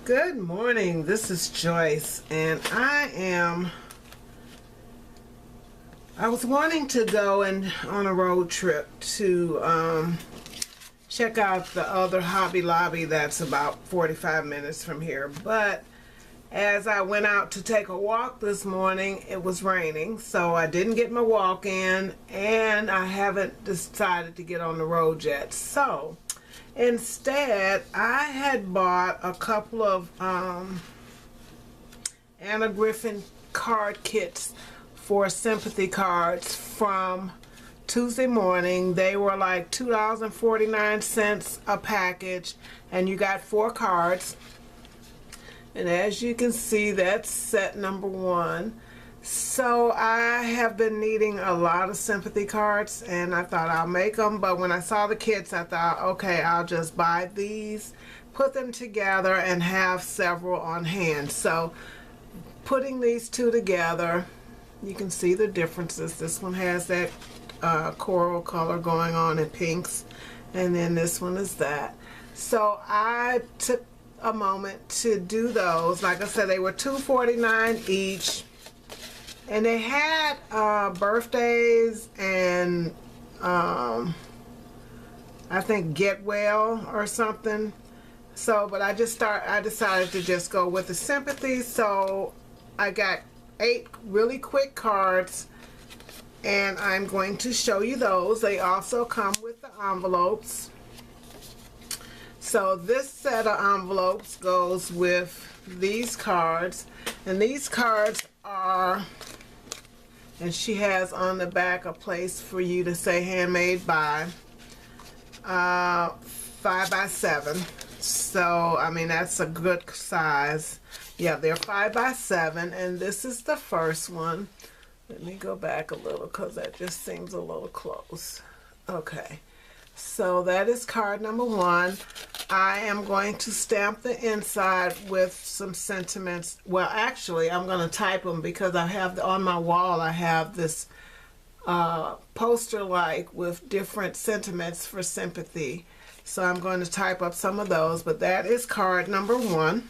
Good morning, this is Joyce, and I was wanting to go on a road trip to check out the other Hobby Lobby that's about 45 minutes from here, but as I went out to take a walk this morning, it was raining, so I didn't get my walk in, and I haven't decided to get on the road yet. So instead, I had bought a couple of Anna Griffin card kits for Sympathy cards from Tuesday morning. They were like $2.49 a package, and you got 4 cards. And as you can see, that's set number 1. So I have been needing a lot of Sympathy cards, and I thought I'll make them, but when I saw the kits, I thought, okay, I'll just buy these, put them together, and have several on hand. So putting these two together, you can see the differences. This one has that coral color going on in pinks, and then this one is that. So I took a moment to do those. Like I said, they were $2.49 each. And they had birthdays and I think get well or something. So, but I decided to just go with the Sympathy. So I got 8 really quick cards, and I'm going to show you those. They also come with the envelopes. So this set of envelopes goes with these cards, and these cards are, and she has on the back a place for you to say handmade by 5x7. So I mean, that's a good size. Yeah, they're 5x7, and this is the first one. Let me go back a little because that just seems a little close. Okay, so that is card number 1. I am going to stamp the inside with some sentiments. Well, actually, I'm going to type them because I have on my wall, I have this poster like with different sentiments for Sympathy. So I'm going to type up some of those, but that is card number 1.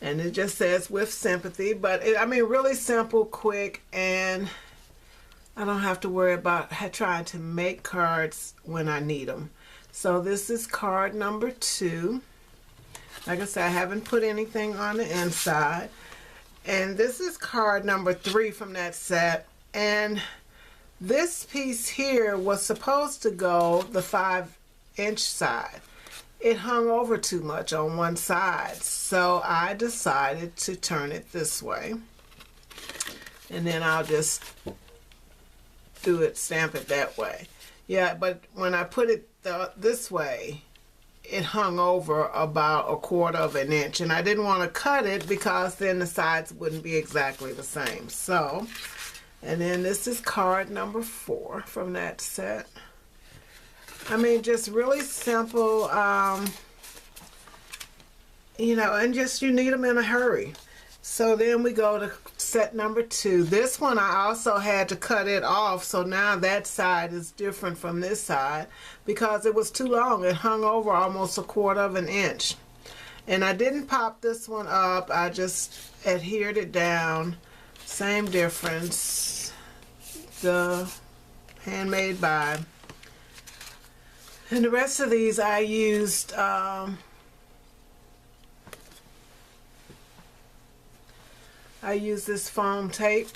And it just says with Sympathy, but I mean, really simple, quick, and I don't have to worry about trying to make cards when I need them. So this is card number 2. Like I said, I haven't put anything on the inside. And this is card number 3 from that set. And this piece here was supposed to go the 5-inch side. It hung over too much on one side, so I decided to turn it this way. And then I'll just stamp it that way. Yeah, but when I put it this way, it hung over about 1/4 inch, and I didn't want to cut it because then the sides wouldn't be exactly the same. So, and then this is card number 4 from that set. I mean, just really simple, you know, and just you need them in a hurry. So then we go to set number 2. This one I also had to cut it off, so now that side is different from this side because it was too long. It hung over almost 1/4 inch. And I didn't pop this one up, I just adhered it down. Same difference. The handmade by. And the rest of these I used this foam tape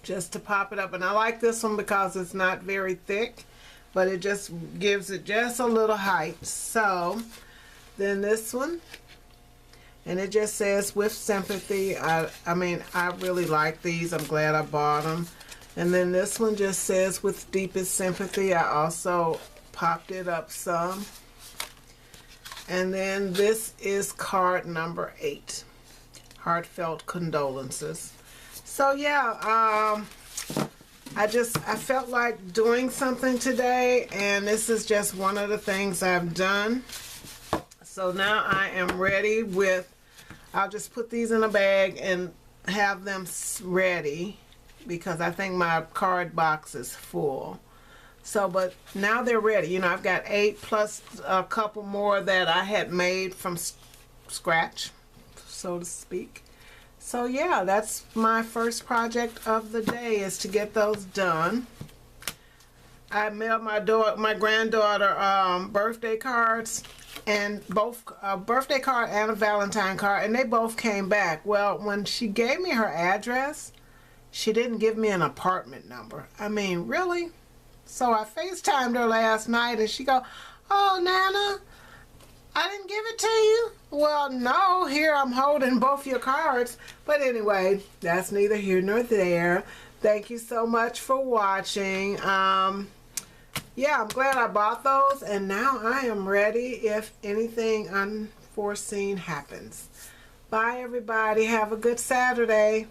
just to pop it up, and I like this one because it's not very thick, but it just gives it just a little height. So then this one, and it just says with Sympathy. I mean, I really like these. I'm glad I bought them. And then this one just says with deepest sympathy. I also popped it up some. And then this is card number 8. Heartfelt condolences. So yeah, I felt like doing something today, and this is just one of the things I've done. So now I am ready with, I'll just put these in a bag and have them ready because I think my card box is full. So, but now they're ready. You know, I've got 8 plus a couple more that I had made from scratch, so to speak. So yeah, that's my first project of the day, is to get those done. I mailed my granddaughter birthday cards, and both a birthday card and a Valentine card, and they both came back. Well, when she gave me her address, she didn't give me an apartment number. I mean, really? So I FaceTimed her last night, and she go, "Oh, Nana, I didn't give it to you." Well, no, here I'm holding both your cards. But anyway, that's neither here nor there. Thank you so much for watching. Yeah, I'm glad I bought those, and now I am ready if anything unforeseen happens. Bye, everybody. Have a good Saturday.